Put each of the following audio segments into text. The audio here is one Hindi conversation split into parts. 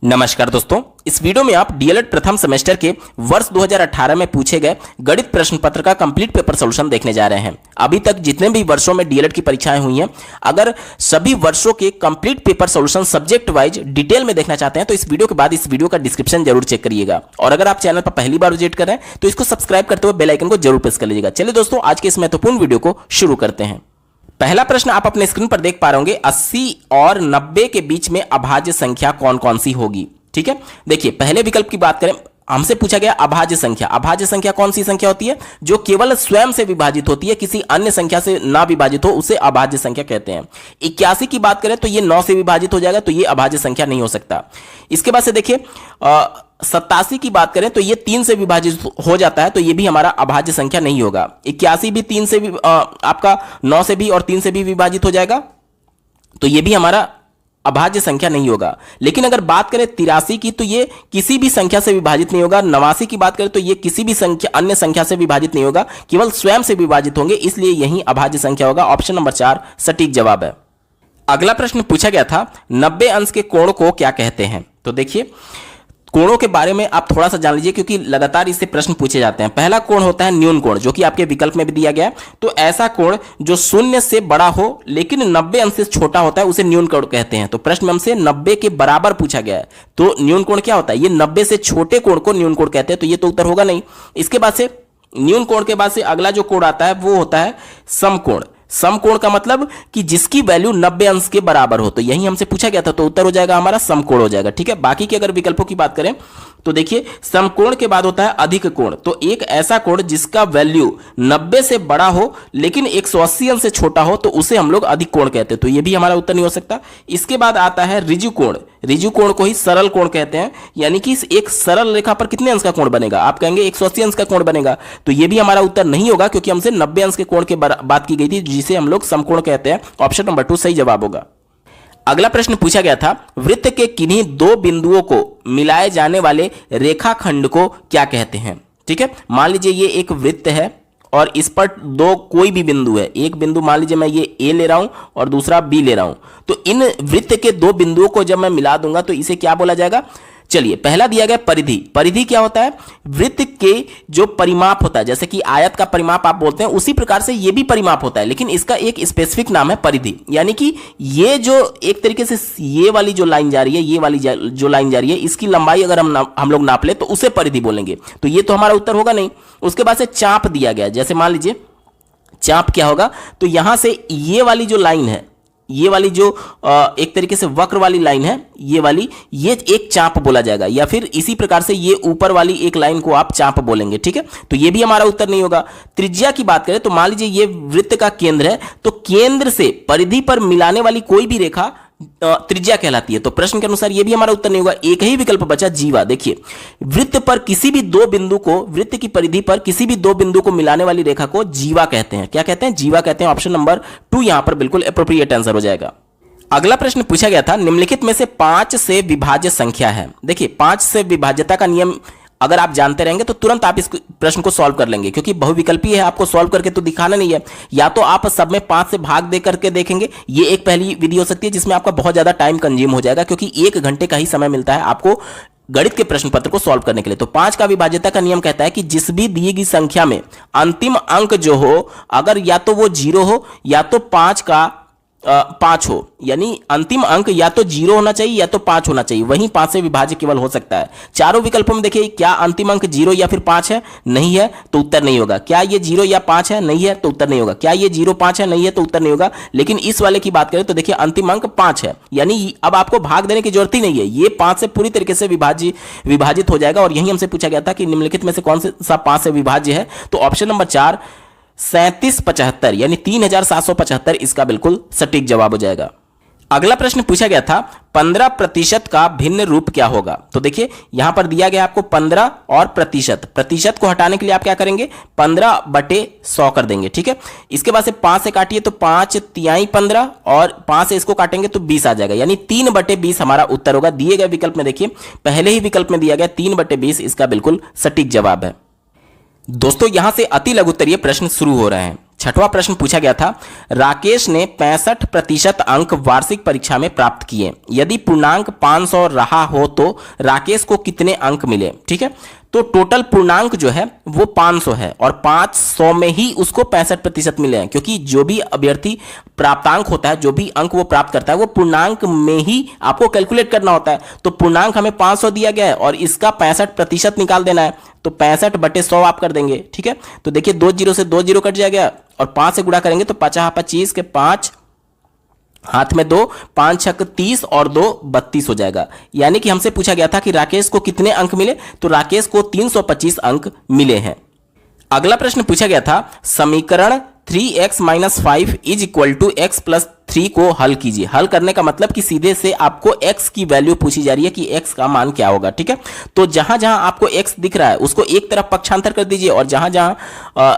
नमस्कार दोस्तों, इस वीडियो में आप डीएलएड प्रथम सेमेस्टर के वर्ष 2018 में पूछे गए गणित प्रश्न पत्र का कंप्लीट पेपर सॉल्यूशन देखने जा रहे हैं। अभी तक जितने भी वर्षों में डीएलएड की परीक्षाएं हुई हैं, अगर सभी वर्षों के complete paper solution subject wise detail में देखना चाहते हैं तो इस वीडियो के बाद इस वीडियो का डिस्क्रिप्शन जरूर चेक करिएगा। और अगर आप चैनल पर पहली बार विजिट कर रहे हैं तो इसको सब्सक्राइब करते हुए बेल आइकन को जरूर प्रेस कर लीजिएगा। चलिए दोस्तों, आज के इस महत्वपूर्ण वीडियो को शुरू करते हैं। पहला प्रश्न आप अपने स्क्रीन पर देख पा रहे होंगे, 80 और 90 के बीच में अभाज्य संख्या कौन कौन सी होगी। ठीक है, देखिए पहले विकल्प की बात करें, हमसे पूछा गया अभाज्य संख्या। अभाज्य संख्या कौन सी संख्या होती है? जो केवल स्वयं से विभाजित होती है, किसी अन्य संख्या से ना विभाजित हो, उसे अभाज्य संख्या कहते हैं। 81 की बात करें तो ये 9 से विभाजित हो जाएगा, तो ये अभाज्य संख्या नहीं हो सकता। इसके बाद से देखिए 87 की बात करें तो ये 3 से विभाजित हो जाता है, तो ये भी हमारा अभाज्य संख्या नहीं होगा। 81 भी 3 से आपका 9 से भी और 3 से भी विभाजित हो जाएगा, तो ये भी हमारा अभाज्य संख्या नहीं होगा। लेकिन अगर बात करें 83 की तो ये किसी भी संख्या से विभाजित नहीं होगा। 89 की बात करें तो ये किसी भी संख्या अन्य संख्या से विभाजित नहीं होगा, केवल स्वयं से विभाजित होंगे, इसलिए यही अभाज्य संख्या होगा। ऑप्शन नंबर 4 सटीक जवाब है। अगला प्रश्न पूछा गया था, 90 अंश के कोण को क्या कहते हैं? तो देखिए कोणों के बारे में आप थोड़ा सा जान लीजिए, क्योंकि लगातार इससे प्रश्न पूछे जाते हैं। पहला कोण होता है न्यून कोण, जो कि आपके विकल्प में भी दिया गया है। तो ऐसा कोण जो शून्य से बड़ा हो लेकिन 90 अंश से छोटा होता है, उसे न्यून कोण कहते हैं। तो प्रश्न में हमसे 90 के बराबर पूछा गया है, तो न्यून कोण क्या होता है? ये 90 से छोटे कोण को न्यून कोण कहते हैं, तो ये तो उत्तर होगा नहीं। इसके बाद से न्यून कोण के बाद से अगला जो कोण आता है वो होता है समकोण। समकोण का मतलब कि जिसकी वैल्यू 90 अंश के बराबर हो, तो यही हमसे पूछा गया था, तो उत्तर हो जाएगा हमारा समकोण हो जाएगा। ठीक है, बाकी के अगर विकल्पों की बात करें तो देखिए समकोण के बाद होता है अधिक कोण। तो एक ऐसा कोण जिसका वैल्यू 90 से बड़ा हो लेकिन 180 अंश से छोटा हो, तो उसे हम लोग अधिक कोण कहते हैं, तो ये भी हमारा उत्तर नहीं हो सकता। इसके बाद आता है ऋजु कोण। ऋजु कोण को ही सरल कोण कहते हैं, यानी कि एक सरल रेखा पर कितने अंश का कोण बनेगा? आप कहेंगे 180 अंश का कोण बनेगा, तो ये भी हमारा उत्तर नहीं होगा, क्योंकि हमसे 90 अंश के कोण की बात की गई थी, जिसे हम लोग समकोण कहते हैं। ऑप्शन नंबर 2 सही जवाब होगा। अगला प्रश्न पूछा गया था, वृत्त के किन्हीं दो बिंदुओं को मिलाए जाने वाले रेखाखंड को क्या कहते हैं? ठीक है, मान लीजिए ये एक वृत्त है और इस पर दो कोई भी बिंदु है। एक बिंदु मान लीजिए मैं ये ए ले रहा हूं और दूसरा बी ले रहा हूं, तो इन वृत्त के दो बिंदुओं को जब मैं मिला दूंगा तो इसे क्या बोला जाएगा? चलिए, पहला दिया गया परिधि। परिधि क्या होता है? वृत्त के जो परिमाप होता है, जैसे कि आयत का परिमाप आप बोलते हैं, उसी प्रकार से ये भी परिमाप होता है, लेकिन इसका एक स्पेसिफिक नाम है परिधि। यानी कि ये जो एक तरीके से ये वाली जो लाइन जा रही है, ये वाली जो लाइन जा रही है, इसकी लंबाई अगर हम लोग नाप ले तो उसे परिधि बोलेंगे, तो ये तो हमारा उत्तर होगा नहीं। उसके बाद से चाप दिया गया, जैसे मान लीजिए चाप क्या होगा, तो यहां से ये वाली जो लाइन है, ये वाली जो एक तरीके से वक्र वाली लाइन है, ये वाली, ये एक चाप बोला जाएगा, या फिर इसी प्रकार से ये ऊपर वाली एक लाइन को आप चाप बोलेंगे। ठीक है, तो ये भी हमारा उत्तर नहीं होगा। त्रिज्या की बात करें तो मान लीजिए ये वृत्त का केंद्र है, तो केंद्र से परिधि पर मिलाने वाली कोई भी रेखा त्रिज्या कहलाती है, तो प्रश्न के अनुसार ये भी हमारा उत्तर नहीं होगा। एक ही विकल्प बचा जीवा। देखिए वृत्त पर किसी भी दो बिंदु को, वृत्त की परिधि पर किसी भी दो बिंदु को मिलाने वाली रेखा को जीवा कहते हैं। क्या कहते हैं? जीवा कहते हैं। ऑप्शन नंबर 2 यहां पर बिल्कुल एप्रोप्रिएट आंसर हो जाएगा। अगला प्रश्न पूछा गया था, निम्नलिखित में से 5 से विभाज्य संख्या है। देखिए 5 से विभाज्यता का नियम अगर आप जानते रहेंगे तो तुरंत आप इस प्रश्न को सॉल्व कर लेंगे, क्योंकि बहुविकल्पीय है, आपको सॉल्व करके तो दिखाना नहीं है। या तो आप सब में 5 से भाग दे करके देखेंगे, ये एक पहली विधि हो सकती है, जिसमें आपका बहुत ज्यादा टाइम कंज्यूम हो जाएगा, क्योंकि 1 घंटे का ही समय मिलता है आपको गणित के प्रश्न पत्र को सॉल्व करने के लिए। तो 5 का विभाज्यता का नियम कहता है कि जिस भी दी गई संख्या में अंतिम अंक जो हो, अगर या तो वो 0 हो या तो 5 का 5 हो, यानी अंतिम अंक या तो 0 होना चाहिए या तो 5 होना चाहिए, वहीं 5 से विभाज्य केवल हो सकता है। चारों विकल्पों में देखिए, क्या अंतिम अंक 0 या फिर 5 है? नहीं है, तो उत्तर नहीं होगा। क्या ये 0 या 5 है? नहीं है, तो उत्तर नहीं होगा। क्या ये 0 5 है? नहीं है, तो उत्तर नहीं होगा। लेकिन इस वाले की बात करें तो देखिए अंतिम अंक 5 है, यानी अब आपको भाग देने की जरूरत ही नहीं है, ये 5 से पूरी तरीके से विभाजित हो जाएगा। और यही हमसे पूछा गया था कि निम्नलिखित में से कौन सा 5 से विभाज्य है, तो ऑप्शन नंबर 4 3775 यानी 3775 इसका बिल्कुल सटीक जवाब हो जाएगा। अगला प्रश्न पूछा गया था, 15% का भिन्न रूप क्या होगा? तो देखिए यहां पर दिया गया आपको 15 और प्रतिशत। प्रतिशत को हटाने के लिए आप क्या करेंगे? 15/100 कर देंगे। ठीक है, इसके बाद से 5 से काटिए तो 5 तिहाई 15 और 5 से इसको काटेंगे तो 20 आ जाएगा, यानी 3/20 हमारा उत्तर होगा। दिए गए विकल्प में देखिए, पहले ही विकल्प में दिया गया 3/20 इसका बिल्कुल सटीक जवाब है। दोस्तों यहां से अति लघु उत्तरीय प्रश्न शुरू हो रहे हैं। छठवां प्रश्न पूछा गया था, राकेश ने 65% अंक वार्षिक परीक्षा में प्राप्त किए। यदि पूर्णांक 500 रहा हो तो राकेश को कितने अंक मिले। ठीक है, तो टोटल पूर्णांक जो है वो 500 है और 500 में ही उसको 65% मिले हैं, क्योंकि जो भी अभ्यर्थी प्राप्तांक होता है, जो भी अंक वो प्राप्त करता है, वो पूर्णांक में ही आपको कैलकुलेट करना होता है। तो पूर्णांक हमें 500 दिया गया है और इसका 65% निकाल देना है, तो 65/100 आप कर देंगे। ठीक है, तो देखिए 2 जीरो से 2 जीरो कट जाएगा और 5 से गुणा करेंगे तो 5 25 के 5 हाथ में 2, 5 छक 30 और 2 32 हो जाएगा। यानी कि हमसे पूछा गया था कि राकेश को कितने अंक मिले, तो राकेश को 325 अंक मिले हैं। अगला प्रश्न पूछा गया था, समीकरण 3x - 5 = x + 3 को हल कीजिए। हल करने का मतलब कि सीधे से आपको x की वैल्यू पूछी जा रही है कि x का मान क्या होगा। ठीक है, तो जहां जहां आपको x दिख रहा है उसको एक तरफ पक्षांतर कर दीजिए और जहां जहां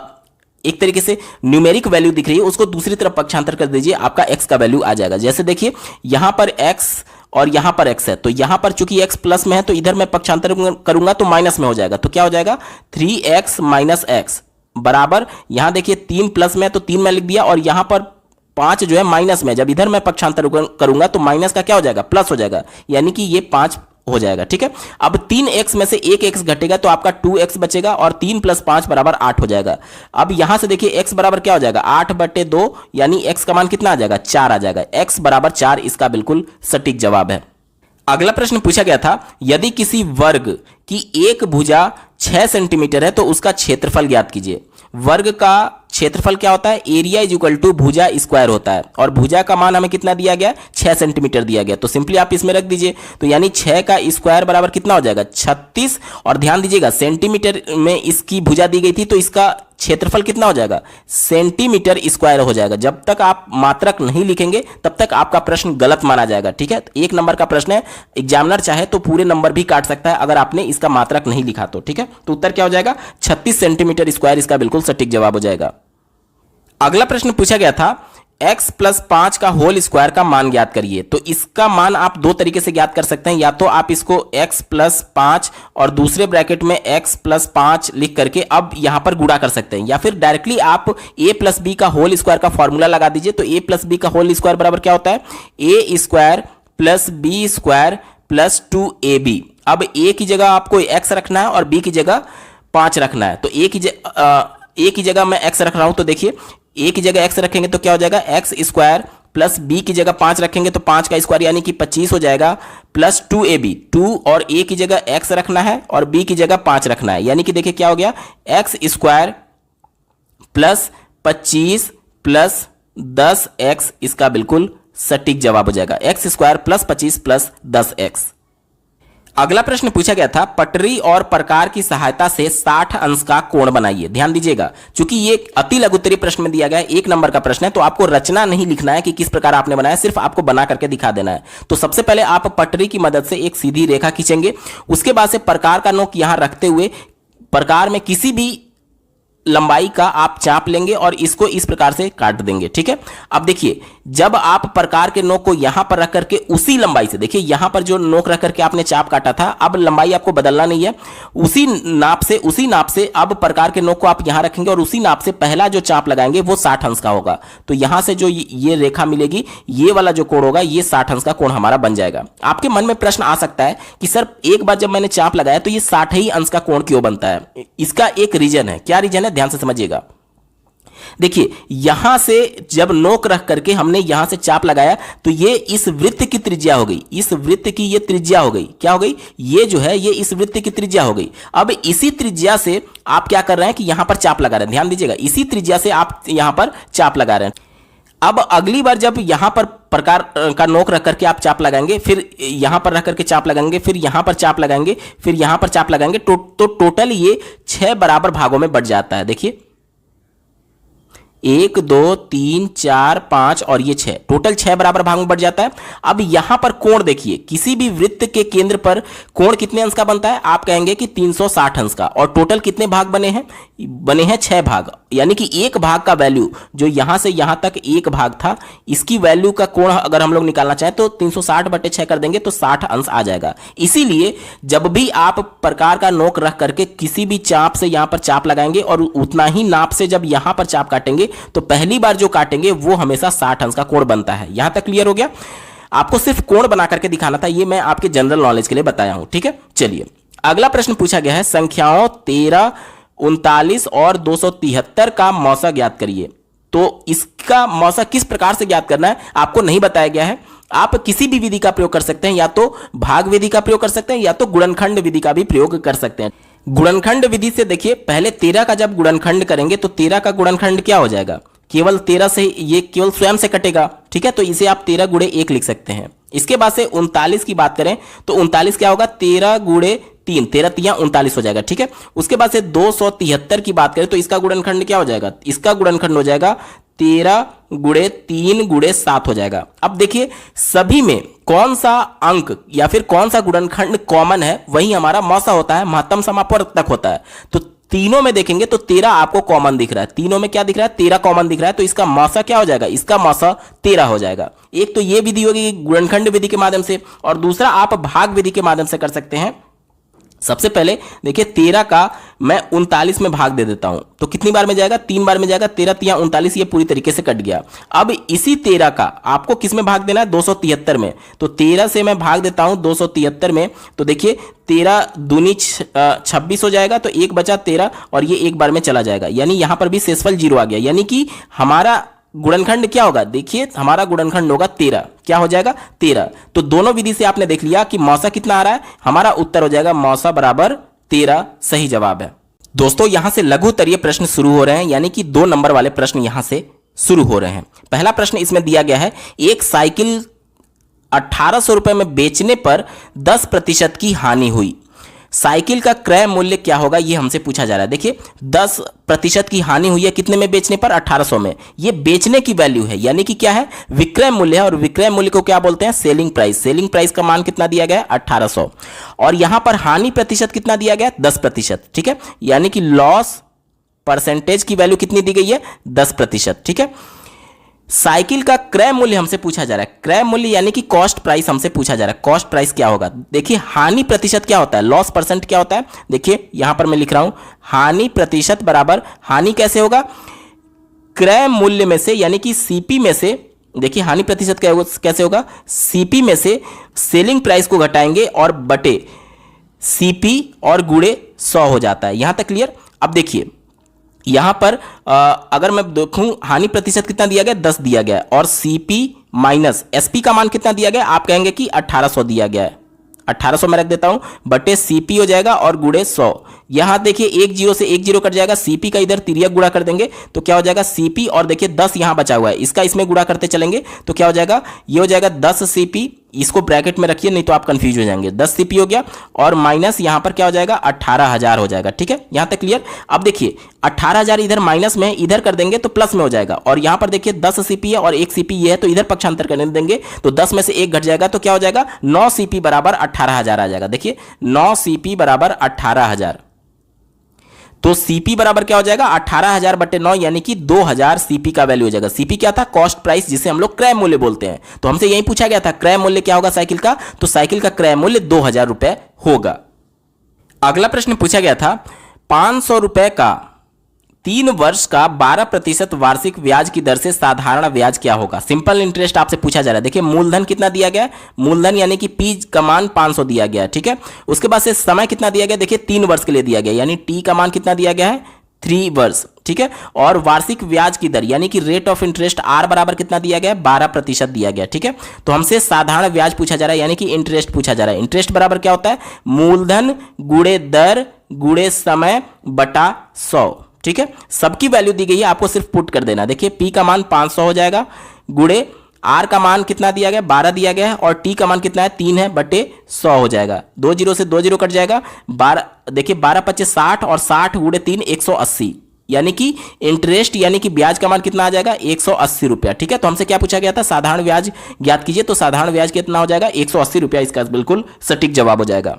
एक तरीके से न्यूमेरिक वैल्यू दिख रही है उसको दूसरी तरफ पक्षांतर कर दीजिए, आपका x का वैल्यू आ जाएगा। जैसे देखिए यहां पर x और यहां पर x है, तो यहां पर चूंकि x प्लस में है तो इधर मैं पक्षांतर करूंगा तो माइनस में हो जाएगा। तो क्या हो जाएगा, 3x - x बराबर, यहां देखिए 3 प्लस में है तो 3 में लिख दिया और यहां पर 5 जो है माइनस में, जब इधर मैं पक्षांतर करूंगा तो माइनस का क्या हो जाएगा, प्लस हो जाएगा, यानी कि ये 5 हो जाएगा। ठीक है, अब 3x में से एक x घटेगा तो आपका 2x बचेगा और 3 + 5 = 8 हो जाएगा। अब यहां से देखिए x बराबर क्या हो जाएगा, 8/2, यानी x का मान कितना आ जाएगा, 4 आ जाएगा। x बराबर 4 इसका बिल्कुल सटीक जवाब है। अगला प्रश्न पूछा गया था, यदि किसी वर्ग की एक भुजा 6 सेंटीमीटर है तो उसका क्षेत्रफल ज्ञात कीजिए। वर्ग का क्षेत्रफल क्या होता है, एरिया = भुजा स्क्वायर होता है और भुजा का मान हमें कितना दिया गया, 6 सेंटीमीटर दिया गया, तो सिंपली आप इसमें रख दीजिए। तो यानी 6 का स्क्वायर बराबर कितना हो जाएगा, 36, और ध्यान दीजिएगा सेंटीमीटर में इसकी भुजा दी गई थी तो इसका क्षेत्रफल कितना हो जाएगा, सेंटीमीटर स्क्वायर हो जाएगा। जब तक आप मात्रक नहीं लिखेंगे तब तक आपका प्रश्न गलत माना जाएगा। ठीक है, तो 1 नंबर का प्रश्न है, एग्जामिनर चाहे तो पूरे नंबर भी काट सकता है अगर आपने इसका मात्रक नहीं लिखा तो। ठीक है, तो उत्तर क्या हो जाएगा, 36 सेंटीमीटर स्क्वायर इसका बिल्कुल सटीक जवाब हो जाएगा। अगला प्रश्न पूछा गया था, x + 5 का होल स्क्वायर का मान ज्ञात करिए। तो इसका मान आप दो तरीके से ज्ञात कर सकते हैं, या तो आप इसको x + 5 और दूसरे ब्रैकेट में x + 5 लिख करके अब यहां पर गुणा कर सकते हैं, या फिर डायरेक्टली आप a + b का होल स्क्वायर का फॉर्मूला लगा दीजिए। तो a + b का होल स्क्वायर बराबर क्या होता है, a² + b² + 2ab। अब a की जगह आपको x रखना है और b की जगह 5 रखना है। तो a की जगह मैं x रख रहा हूं, तो देखिए a की जगह x रखेंगे तो क्या हो जाएगा, x² + b की जगह 5 रखेंगे तो 5 का स्क्वायर यानी कि 25 हो जाएगा, + 2ab। 2 और a की जगह x रखना है और b की जगह 5 रखना है, यानी कि देखिए क्या हो गया, x² + 25 + 10x इसका बिल्कुल सटीक जवाब हो जाएगा, x² + 25 + 10x। अगला प्रश्न पूछा गया था, पटरी और प्रकार की सहायता से 60 अंश का कोण बनाइए। ध्यान दीजिएगा, चूंकि ये अति लघुत्तरीय प्रश्न में दिया गया है, 1 नंबर का प्रश्न है, तो आपको रचना नहीं लिखना है कि किस प्रकार आपने बनाया, सिर्फ आपको बना करके दिखा देना है। तो सबसे पहले आप पटरी की मदद से एक सीधी रेखा खींचेंगे, उसके बाद से प्रकार का नोक यहां रखते हुए प्रकार में किसी भी लंबाई का आप चाप लेंगे और इसको इस प्रकार से काट देंगे। ठीक है, अब देखिए जब आप प्रकार के नोक को यहां पर रख करके उसी लंबाई से, देखिए यहां पर जो नोक रख करके आपने चाप काटा था, अब लंबाई आपको बदलना नहीं है, उसी नाप से अब प्रकार के नोक को आप यहां रखेंगे और उसी नाप से पहला जो चाप लगाएंगे वो 60 अंश का होगा। तो यहां से जो ये रेखा मिलेगी, ये वाला जो कोण होगा, ये 60 अंश का कोण हमारा बन जाएगा। आपके मन में प्रश्न आ सकता है कि सर एक बार जब मैंने चाप लगाया तो ये 60 ही अंश का कोण क्यों बनता है। इसका एक रीजन है, क्या रीजन है, ध्यान से समझिएगा। देखिए यहां से जब नोक रख करके हमने यहां से चाप लगाया तो ये इस वृत्त की त्रिज्या हो गई, इस वृत्त की ये त्रिज्या हो गई, क्या हो गई, ये जो है ये इस वृत्त की त्रिज्या हो गई। अब इसी त्रिज्या से आप क्या कर रहे हैं कि यहां पर चाप लगा रहे हैं, ध्यान दीजिएगा, इसी त्रिज्या से आप यहां पर चाप लगा रहे हैं। अब अगली बार जब यहां पर प्रकार का नोक रख करके आप चाप लगाएंगे, फिर यहां पर रख करके चाप लगाएंगे, फिर यहां पर चाप लगाएंगे, फिर यहां पर चाप लगाएंगे, तो टोटल ये 6 बराबर भागों में बढ़ जाता है। देखिए 1 2 3 4 5 और ये 6, टोटल 6 बराबर भाग में बढ़ जाता है। अब यहां पर कोण देखिए, किसी भी वृत्त के केंद्र पर कोण कितने अंश का बनता है, आप कहेंगे कि 360 अंश का, और टोटल कितने भाग बने हैं 6 भाग, यानी कि एक भाग का वैल्यू जो यहां से यहां तक एक भाग था, इसकी वैल्यू का कोण अगर हम लोग निकालना चाहें तो 360/6 कर देंगे तो 60 अंश आ जाएगा। इसीलिए जब भी आप प्रकार का नोक रख करके किसी भी चाप से यहां पर चाप लगाएंगे और उतना ही नाप से जब यहां पर चाप काटेंगे तो पहली बार जो काटेंगे वो हमेशा 60 अंश का कोण बनता है। यहां तक क्लियर हो गया? आपको सिर्फ कोण बना करके दिखाना था, ये मैं आपके जनरल नॉलेज के लिए बताया हूं। ठीक है, चलिए अगला प्रश्न पूछा गया है, संख्याओं 13, 39 और 273 का मौसा ज्ञात करिए। तो इसका मौसा किस प्रकार से ज्ञात करना है आपको नहीं बताया गया है। आप किसी भी विधि का प्रयोग कर सकते हैं, या तो भाग विधि का प्रयोग कर सकते हैं या तो गुणनखंड विधि का भी प्रयोग कर सकते हैं। गुणनखंड विधि से देखिए, पहले 13 का जब गुणनखंड करेंगे तो 13 का गुणनखंड क्या हो जाएगा, केवल 13 से, ये केवल स्वयं से कटेगा। ठीक है, तो इसे आप 13 गुणे 1 लिख सकते हैं। इसके बाद से 39 की बात करें तो 39 क्या होगा, 13 गुणे 3, 13 तिया 39 हो जाएगा। ठीक है, उसके बाद से 273 की बात करें तो इसका गुणनखंड क्या हो जाएगा, इसका गुणनखंड हो जाएगा 13 गुणे 3 गुणे 7 हो जाएगा। अब देखिए सभी में कौन सा अंक या फिर कौन सा गुणनखंड कॉमन है, वही हमारा मौसा होता है, महत्तम समापवर्तक होता है। तो तीनों में देखेंगे तो 13 आपको कॉमन दिख रहा है, तीनों में क्या दिख रहा है, 13 कॉमन दिख रहा है, तो इसका मौसा क्या हो जाएगा, इसका मौसा 13 हो जाएगा। एक तो ये विधि होगी गुणनखंड विधि के माध्यम से, और दूसरा आप भाग विधि के माध्यम से कर सकते हैं। सबसे पहले देखिए 13 का मैं 39 में भाग दे देता हूं, तो कितनी बार में जाएगा, 3 बार में जाएगा, 13 तिया 39, ये पूरी तरीके से कट गया। अब इसी 13 का आपको किस में भाग देना है, 273 में। तो 13 से मैं भाग देता हूं 273 में, तो देखिए 13 दूनी 26 हो जाएगा, तो 1 बचा 13 और ये 1 बार में चला जाएगा, यानी यहां पर भी शेषफल 0 आ गया। यानी कि हमारा गुणनखंड क्या होगा, देखिए हमारा गुणनखंड होगा 13, क्या हो जाएगा 13। तो दोनों विधि से आपने देख लिया कि मौसा कितना आ रहा है, हमारा उत्तर हो जाएगा मौसा बराबर 13, सही जवाब है। दोस्तों यहां से लघु उत्तरीय प्रश्न शुरू हो रहे हैं, यानी कि 2 नंबर वाले प्रश्न यहां से शुरू हो रहे हैं। पहला प्रश्न इसमें दिया गया है, एक साइकिल 1800 रुपए में बेचने पर 10% की हानि हुई, साइकिल का क्रय मूल्य क्या होगा, यह हमसे पूछा जा रहा है। देखिए 10% की हानि हुई है, कितने में बेचने पर, 1800 में। यह बेचने की वैल्यू है, यानी कि क्या है, विक्रय मूल्य है, और विक्रय मूल्य को क्या बोलते हैं, सेलिंग प्राइस। सेलिंग प्राइस का मान कितना दिया गया है, 1800, और यहां पर हानि प्रतिशत कितना दिया गया है, 10%। ठीक है, यानी कि लॉस परसेंटेज की वैल्यू कितनी दी गई है, 10%। ठीक है, साइकिल का क्रय मूल्य हमसे पूछा जा रहा है, क्रय मूल्य यानी कि कॉस्ट प्राइस हमसे पूछा जा रहा है, कॉस्ट प्राइस क्या होगा। देखिए हानि प्रतिशत क्या होता है, लॉस परसेंट क्या होता है, देखिए यहां पर मैं लिख रहा हूं हानि प्रतिशत बराबर, हानि कैसे होगा, क्रय मूल्य में से, यानी कि सीपी में से, देखिए हानि प्रतिशत कैसे होगा, सीपी में से सेलिंग प्राइस को घटाएंगे और बटे सीपी और गुणे 100 हो जाता है। यहां तक क्लियर। अब देखिए यहां पर अगर मैं देखूं हानि प्रतिशत कितना दिया गया, 10 दिया गया, और सीपी माइनस एसपी का मान कितना दिया गया, आप कहेंगे कि 1800 दिया गया है, 1800 में रख देता हूं, बटे सीपी हो जाएगा और गुणे 100। यहां देखिए 1 0 से 1 0 कट जाएगा, सीपी का इधर तिर्यक गुणा कर देंगे तो क्या हो जाएगा सीपी, और देखिए 10 यहां बचा हुआ है, इसका इसमें गुणा करते चलेंगे तो क्या हो जाएगा, ये हो जाएगा 10 सीपी, इसको ब्रैकेट में रखिए नहीं तो आप कंफ्यूज हो जाएंगे, 10 सीपी हो गया, और माइनस यहां पर क्या हो जाएगा 18000 हो जाएगा। ठीक है, यहां तक क्लियर। अब देखिए 18000 इधर माइनस में, इधर कर देंगे तो प्लस में हो जाएगा, और यहां पर देखिए 10 सीपी है और 1 सीपी ये है, तो इधर पक्षांतर करने देंगे तो 10 में से 1 घट जाएगा, तो क्या हो जाएगा 9 सीपी बराबर 18000 आ जाएगा। देखिए 9 सीपी बराबर 18000, तो सीपी बराबर क्या हो जाएगा 18000 बटे 9, यानी कि 2000 सीपी का वैल्यू हो जाएगा। सीपी क्या था, कॉस्ट प्राइस, जिसे हम लोग क्रय मूल्य बोलते हैं। तो हमसे यही पूछा गया था क्रय मूल्य क्या होगा साइकिल का, तो साइकिल का क्रय मूल्य 2000 रुपए होगा। अगला प्रश्न पूछा गया था 500 रुपए का 3 वर्ष का 12% वार्षिक ब्याज की दर से साधारण ब्याज क्या होगा। सिंपल इंटरेस्ट आपसे पूछा जा रहा है। देखिए मूलधन कितना दिया गया है, मूलधन यानी कि पी का मान 500 दिया गया है। ठीक है, उसके बाद से समय कितना दिया गया, देखिए 3 वर्ष के लिए दिया गया, यानी टी का मान कितना दिया गया है 3 वर्ष। ठीक है, और वार्षिक ब्याज की दर यानी कि रेट ऑफ इंटरेस्ट आर बराबर कितना दिया गया है 12% दिया गया। ठीक है, तो हमसे साधारण ब्याज पूछा जा रहा है, यानी कि इंटरेस्ट पूछा जा रहा है। इंटरेस्ट बराबर क्या होता है, मूलधन गुणे दर गुणे समय बटा 100। ठीक है, सबकी वैल्यू दी गई है, आपको सिर्फ पुट कर देना। देखिए पी का मान 500 हो जाएगा, गुणे आर का मान कितना दिया गया 12 दिया गया है, और टी का मान कितना है 3 है, बटे 100 हो जाएगा। 2 0 से 2 0 कट जाएगा, 12 देखिए 12 25 60, और 60 गुणे 3 180, यानी कि इंटरेस्ट यानी कि ब्याज का मान कितना आ जाएगा 180 रुपया। ठीक है, तो हमसे क्या पूछा गया था, साधारण ब्याज ज्ञात कीजिए, तो साधारण ब्याज कितना हो जाएगा 180 रुपया, इसका बिल्कुल सटीक जवाब हो जाएगा।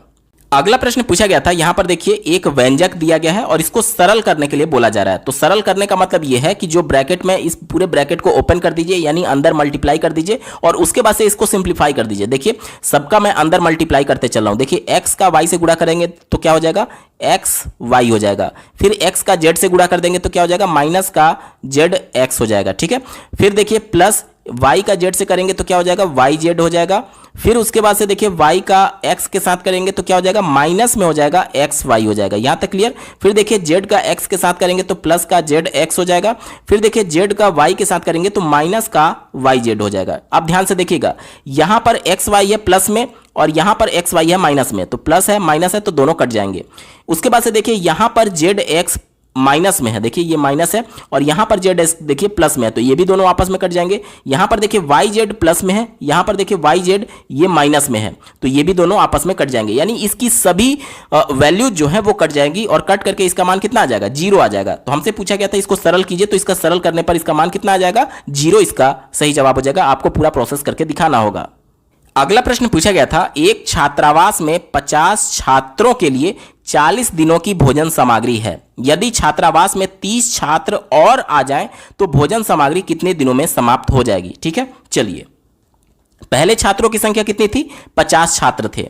अगला प्रश्न पूछा गया था, यहां पर देखिए एक व्यंजक दिया गया है और इसको सरल करने के लिए बोला जा रहा है। तो सरल करने का मतलब यह है कि जो ब्रैकेट में, इस पूरे ब्रैकेट को ओपन कर दीजिए, यानी अंदर मल्टीप्लाई कर दीजिए और उसके बाद से इसको सिंप्लीफाई कर दीजिए। देखिए सबका मैं अंदर मल्टीप्लाई करते चल रहा हूं। देखिए एक्स का वाई से गुणा करेंगे तो क्या हो जाएगा, एक्स वाई हो जाएगा। फिर एक्स का जेड से गुणा कर देंगे तो क्या हो जाएगा, माइनस का जेड एक्स हो जाएगा। ठीक है, फिर देखिए प्लस y का z से करेंगे तो क्या हो जाएगा, वाई जेड हो जाएगा। फिर उसके बाद से देखिए y का x के साथ करेंगे तो क्या हो जाएगा, माइनस में हो जाएगा एक्स वाई हो जाएगा। यहां तक क्लियर। फिर देखिए z का x के साथ करेंगे तो प्लस का जेड एक्स हो जाएगा। फिर देखिए z का y के साथ करेंगे तो माइनस का वाई जेड हो जाएगा। अब ध्यान से देखिएगा, यहां पर एक्स वाई है प्लस में और यहां पर एक्स वाई है माइनस में, तो प्लस है माइनस है तो दोनों कट जाएंगे। उसके बाद से देखिए यहां पर जेड एक्स माइनस में है, देखिए ये माइनस है और यहां पर जेड देखिए प्लस में है, तो ये भी दोनों आपस में कट जाएंगे। यहां पर देखिए वाई जेड प्लस में है, यहां पर देखिए वाई जेड ये माइनस में है, तो ये भी दोनों आपस में कट जाएंगे। यानी इसकी सभी वैल्यू जो है वो कट जाएंगी और कट करके इसका मान कितना आ जाएगा, जीरो आ जाएगा। तो हमसे पूछा गया था इसको सरल कीजिए, तो इसका सरल करने पर इसका मान कितना आ जाएगा, जीरो इसका सही जवाब हो जाएगा। आपको पूरा प्रोसेस करके दिखाना होगा। अगला प्रश्न पूछा गया था, एक छात्रावास में 50 छात्रों के लिए 40 दिनों की भोजन सामग्री है। यदि छात्रावास में 30 छात्र और आ जाएं तो भोजन सामग्री कितने दिनों में समाप्त हो जाएगी। ठीक है, चलिए पहले छात्रों की संख्या कितनी थी, 50 छात्र थे।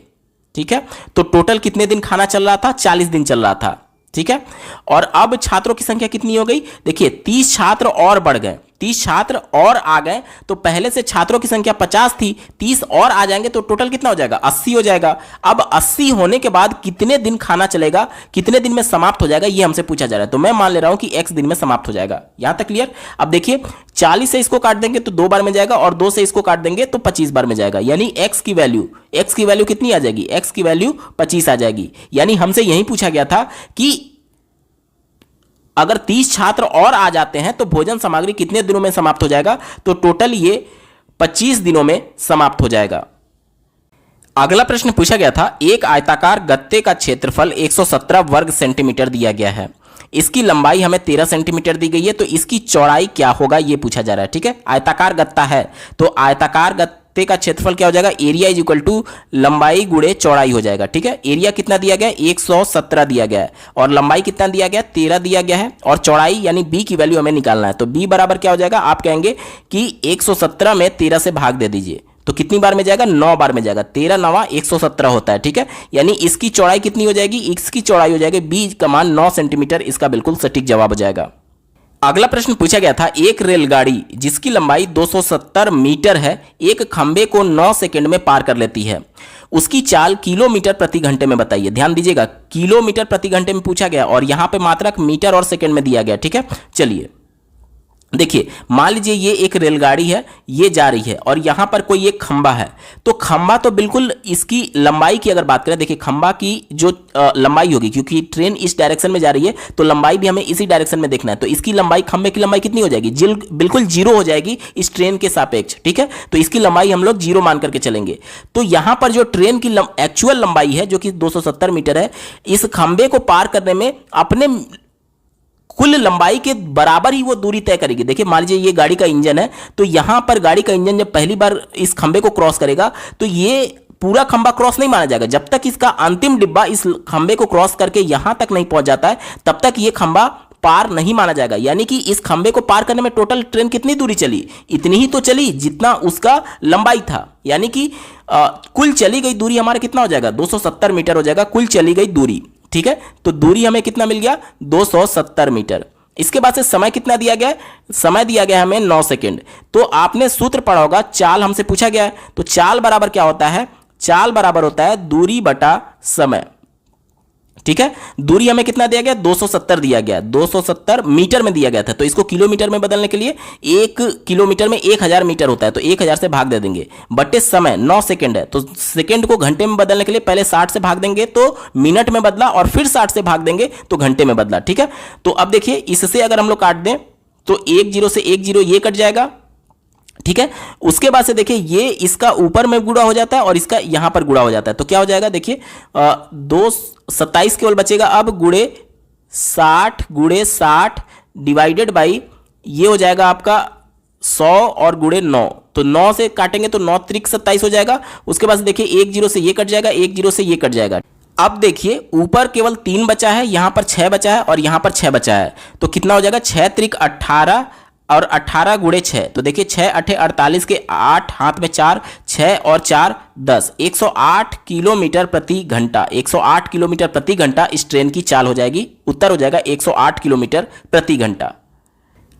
ठीक है, तो टोटल कितने दिन खाना चल रहा था, 40 दिन चल रहा था। ठीक है, और अब छात्रों की संख्या कितनी हो गई, देखिए 30 छात्र और बढ़ गए, 30 छात्र और आ गए, तो पहले से छात्रों की संख्या 50 थी, 30 और आ जाएंगे तो टोटल कितना हो जाएगा, 80 हो जाएगा। अब 80 होने के बाद कितने दिन खाना चलेगा, कितने दिन में समाप्त हो जाएगा, ये हमसे पूछा जा रहा है। तो मैं मान ले रहा हूं कि x दिन में समाप्त हो जाएगा। यहां तक क्लियर। अब देखिए 40 से इसको काट देंगे तो 2 बार में जाएगा और 2 से इसको काट देंगे तो 25 बार में जाएगा। यानी x की वैल्यू कितनी आ जाएगी, x की वैल्यू 25 आ जाएगी। यानी हमसे यही पूछा गया था कि अगर 30 छात्र और आ जाते हैं तो भोजन सामग्री कितने दिनों में समाप्त हो जाएगा, तो टोटल ये 25 दिनों में समाप्त हो जाएगा। अगला प्रश्न पूछा गया था, एक आयताकार गत्ते का क्षेत्रफल 117 वर्ग सेंटीमीटर दिया गया है। इसकी लंबाई हमें 13 सेंटीमीटर दी गई है, तो इसकी चौड़ाई क्या होगा ये पूछा जा रहा है। ठीक है, आयताकार गत्ता है तो आयताकार गत्ते का क्षेत्रफल क्या हो जाएगा, एरिया इज इक्वल टू लंबाई गुणे चौड़ाई हो जाएगा। ठीक है, एरिया कितना दिया गया है, 117 दिया गया है और लंबाई कितना दिया गया है, 13 दिया गया है और चौड़ाई यानी b की वैल्यू हमें निकालना है। तो b बराबर क्या हो जाएगा, आप कहेंगे कि 117 में 13 से भाग दे दीजिए, तो कितनी बार में जाएगा, 9 बार में जाएगा। 13 9 117 होता है। ठीक है, यानी इसकी चौड़ाई कितनी हो जाएगी, इसकी चौड़ाई हो जाएगी b का मान 9 सेंटीमीटर। इसका बिल्कुल सटीक जवाब हो जाएगा। अगला प्रश्न पूछा गया था, एक रेलगाड़ी जिसकी लंबाई 270 मीटर है एक खंबे को 9 सेकंड में पार कर लेती है। उसकी चाल किलोमीटर प्रति घंटे में बताइए। ध्यान दीजिएगा, किलोमीटर प्रति घंटे में पूछा गया और यहां पे मात्रक मीटर और सेकंड में दिया गया। ठीक है, चलिए देखिए मान लीजिए ये एक रेलगाड़ी है, ये जा रही है और यहां पर कोई एक खंबा है, तो खंबा तो बिल्कुल इसकी लंबाई की अगर बात करें, देखिए खंबा की जो लंबाई होगी, क्योंकि ट्रेन इस डायरेक्शन में जा रही है तो लंबाई भी हमें इसी डायरेक्शन में देखना है, तो इसकी लंबाई, खंबे की लंबाई कितनी हो जाएगी, बिल्कुल जीरो हो जाएगी इस ट्रेन के सापेक्ष। ठीक है, तो इसकी लंबाई हम लोग जीरो मान करके चलेंगे। तो यहां पर जो ट्रेन की एक्चुअल लंबाई है जो कि 270 मीटर है, इस खंबे को पार करने में अपने कुल लंबाई के बराबर ही वो दूरी तय करेगी। देखिए मान लीजिए ये गाड़ी का इंजन है, तो यहां पर गाड़ी का इंजन जब पहली बार इस खंबे को क्रॉस करेगा तो ये पूरा खंबा क्रॉस नहीं माना जाएगा। जब तक इसका अंतिम डिब्बा इस खंबे को क्रॉस करके यहां तक नहीं पहुंच जाता है तब तक ये खंबा पार नहीं माना जाएगा। यानी कि इस खंबे को पार करने में टोटल ट्रेन कितनी दूरी चली, इतनी ही तो चली जितना उसका लंबाई था। यानी कि कुल चली गई दूरी हमारा कितना हो जाएगा, 270 मीटर हो जाएगा कुल चली गई दूरी। ठीक है, तो दूरी हमें कितना मिल गया, 270 मीटर। इसके बाद से समय कितना दिया गया है, समय दिया गया है हमें 9 सेकंड। तो आपने सूत्र पढ़ा होगा, चाल हमसे पूछा गया है, तो चाल बराबर क्या होता है, चाल बराबर होता है दूरी बटा समय। ठीक है, दूरी हमें कितना दिया गया, 270 दिया गया, 270 मीटर में दिया गया था, तो इसको किलोमीटर में बदलने के लिए 1 किलोमीटर में 1000 मीटर होता है, तो 1000 से भाग दे देंगे, बटे समय 9 सेकंड है, तो सेकंड को घंटे में बदलने के लिए पहले 60 से भाग देंगे तो मिनट में बदला और फिर 60 से भाग देंगे तो घंटे में बदला। ठीक है, तो अब देखिए इससे अगर हम लोग काट दें तो 1 0 से 1 0 ये कट जाएगा। ठीक है, उसके बाद से देखिए ये इसका ऊपर में गुणा हो जाता है और इसका यहां पर गुणा हो जाता है, तो क्या हो जाएगा, देखिए 27 केवल बचेगा। अब गुणे 60 डिवाइडेड बाई ये हो जाएगा आपका 100 और गुणे 9, तो 9 से काटेंगे तो 9 त्रिक 27 हो जाएगा। उसके बाद देखिए 1 0 से ये कट जाएगा, 1 0 से ये कट जाएगा। अब देखिए ऊपर केवल 3 बचा है, यहां पर 6 बचा है और यहां पर 6 बचा है, तो कितना हो जाएगा 6 त्रिक 18 और 18 गुणे 6, तो देखिए 6 अठे 48 के 8 हाथ में 4, 6 और 4 10, 108 किलोमीटर प्रति घंटा, 108 किलोमीटर प्रति घंटा इस ट्रेन की चाल हो जाएगी। उत्तर हो जाएगा 108 किलोमीटर प्रति घंटा।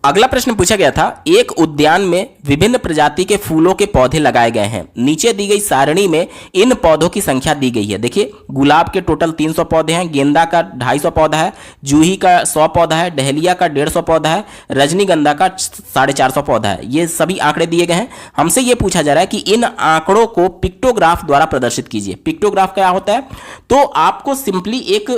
अगला प्रश्न पूछा गया था, एक उद्यान में विभिन्न प्रजाति के फूलों के पौधे लगाए गए हैं, नीचे दी गई सारणी में इन पौधों की संख्या दी गई है। देखिए गुलाब के टोटल 300 पौधे हैं, गेंदा का 250 पौधा है, जूही का 100 पौधा है, डहलिया का 150 पौधा है, रजनीगंधा का 450 पौधा है। ये सभी आंकड़े दिए गए हैं। हमसे ये पूछा जा रहा है कि इन आंकड़ों को पिक्टोग्राफ द्वारा प्रदर्शित कीजिए। पिक्टोग्राफ क्या होता है, तो आपको सिंपली एक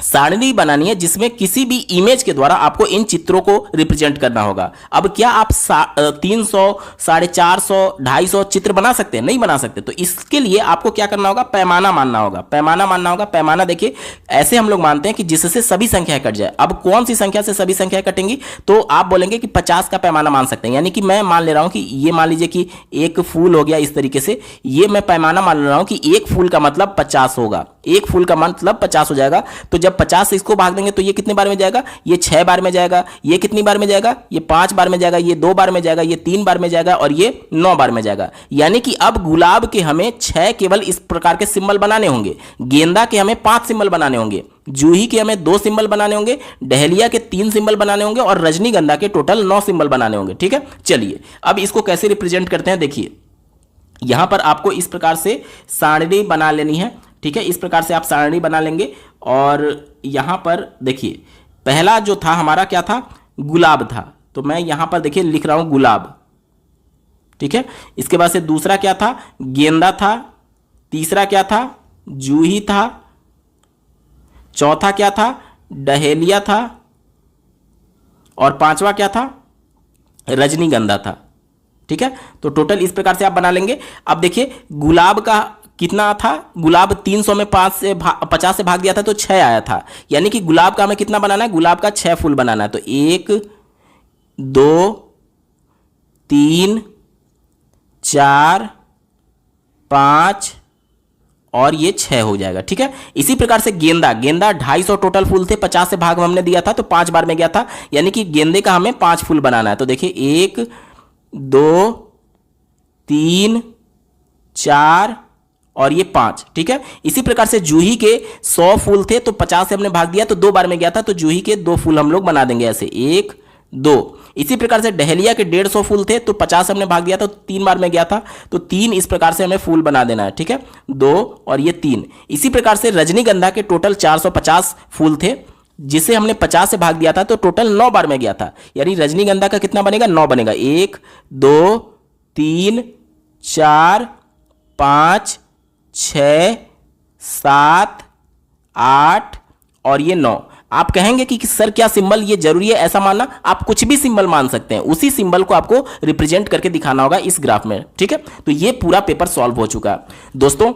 सारणी बनानी है जिसमें किसी भी इमेज के द्वारा आपको इन चित्रों को रिप्रेजेंट करना होगा। अब क्या आप 300, 450, 250 चित्र बना सकते हैं? नहीं बना सकते। तो इसके लिए आपको क्या करना होगा, पैमाना मानना होगा। पैमाना मानना होगा। पैमाना देखिए ऐसे हम लोग मानते हैं कि जिससे सभी संख्याएं कट जाए। अब कौन सी संख्या से सभी संख्याएं कटेंगी, तो आप बोलेंगे कि 50 का पैमाना मान सकते हैं। यानी कि मैं मान ले रहा हूं कि ये मान लीजिए कि एक फूल हो गया इस तरीके से, ये मैं पैमाना मान रहा हूं कि एक फूल का मतलब 50 होगा, एक फूल का मतलब 50 हो जाएगा। तो जब 50 से इसको भाग देंगे तो ये कितने बार में जाएगा, ये 6 बार में जाएगा, ये कितनी बार में जाएगा, ये 5 बार में जाएगा, ये 2 बार में जाएगा, ये 3 बार में जाएगा और ये 9 बार में जाएगा। यानी कि अब गुलाब के हमें 6 केवल इस प्रकार के सिंबल बनाने होंगे, गेंदा के हमें 5 सिंबल बनाने होंगे, जूही के हमें 2 सिंबल बनाने होंगे, डहलिया के 3 सिंबल बनाने होंगे और रजनीगंधा के टोटल 9 सिंबल बनाने होंगे। ठीक है, चलिए अब इसको कैसे रिप्रेजेंट करते हैं। देखिए यहां पर आपको इस प्रकार से सारणी बना लेनी है। ठीक है, इस प्रकार से आप सारणी बना लेंगे और यहां पर देखिए पहला जो था हमारा क्या था, गुलाब था, तो मैं यहां पर देखिए लिख रहा हूं गुलाब। ठीक है, इसके बाद से दूसरा क्या था, गेंदा था, तीसरा क्या था, जूही था, चौथा क्या था, डहेलिया था और पांचवा क्या था, रजनीगंधा था। ठीक है, तो टोटल इस प्रकार से आप बना लेंगे। अब देखिए गुलाब का कितना था, गुलाब 300 में 50 से भाग दिया था तो 6 आया था। यानी कि गुलाब का हमें कितना बनाना है, गुलाब का 6 फूल बनाना है। तो 1 2 3 4 5 और ये 6 हो जाएगा। ठीक है, इसी प्रकार से गेंदा 250 टोटल फूल थे, 50 से भाग हमने दिया था तो 5 बार में गया था। यानी कि गेंदे का हमें 5 फूल बनाना है। तो देखिए 1 2 3 4 और ये 5। ठीक है, इसी प्रकार से जूही के 100 फूल थे तो 50 से हमने भाग दिया तो 2 बार में गया था, तो जूही के 2 फूल हम लोग बना देंगे ऐसे 1 2। इसी प्रकार से डहलिया के 150 फूल थे तो 50 से हमने भाग दिया तो 3 बार में गया था, तो 3 इस प्रकार से हमें फूल बना देना है। ठीक है, 2 और ये 3। इसी प्रकार से रजनीगंधा के टोटल 450 फूल थे जिसे हमने 50 से भाग दिया था तो टोटल 9 बार में गया था। यानी रजनीगंधा का कितना बनेगा, 9 बनेगा। 1 2 3 4 5 6 7 8 और ये 9। आप कहेंगे कि सर क्या सिंबल ये जरूरी है ऐसा मानना, आप कुछ भी सिंबल मान सकते हैं, उसी सिंबल को आपको रिप्रेजेंट करके दिखाना होगा इस ग्राफ में। ठीक है, तो ये पूरा पेपर सॉल्व हो चुका है। दोस्तों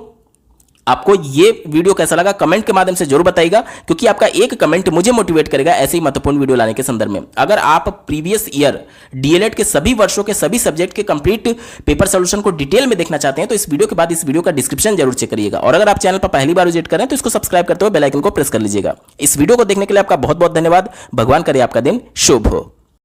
आपको ये वीडियो कैसा लगा कमेंट के माध्यम से जरूर बताइएगा, क्योंकि आपका एक कमेंट मुझे मोटिवेट करेगा ऐसे ही महत्वपूर्ण वीडियो लाने के संदर्भ में। अगर आप प्रीवियस ईयर डीएलएड के सभी वर्षों के सभी सब्जेक्ट के कंप्लीट पेपर सॉल्यूशन को डिटेल में देखना चाहते हैं तो इस वीडियो के बाद इस वीडियो का डिस्क्रिप्शन जरूर चेक करिएगा। और अगर आप चैनल पर पहली बार विजिट करें तो इसको सब्सक्राइब करते हुए बेल आइकन को प्रेस कर लीजिएगा। इस वीडियो को देखने के लिए आपका बहुत बहुत धन्यवाद। भगवान करे आपका दिन शुभ हो।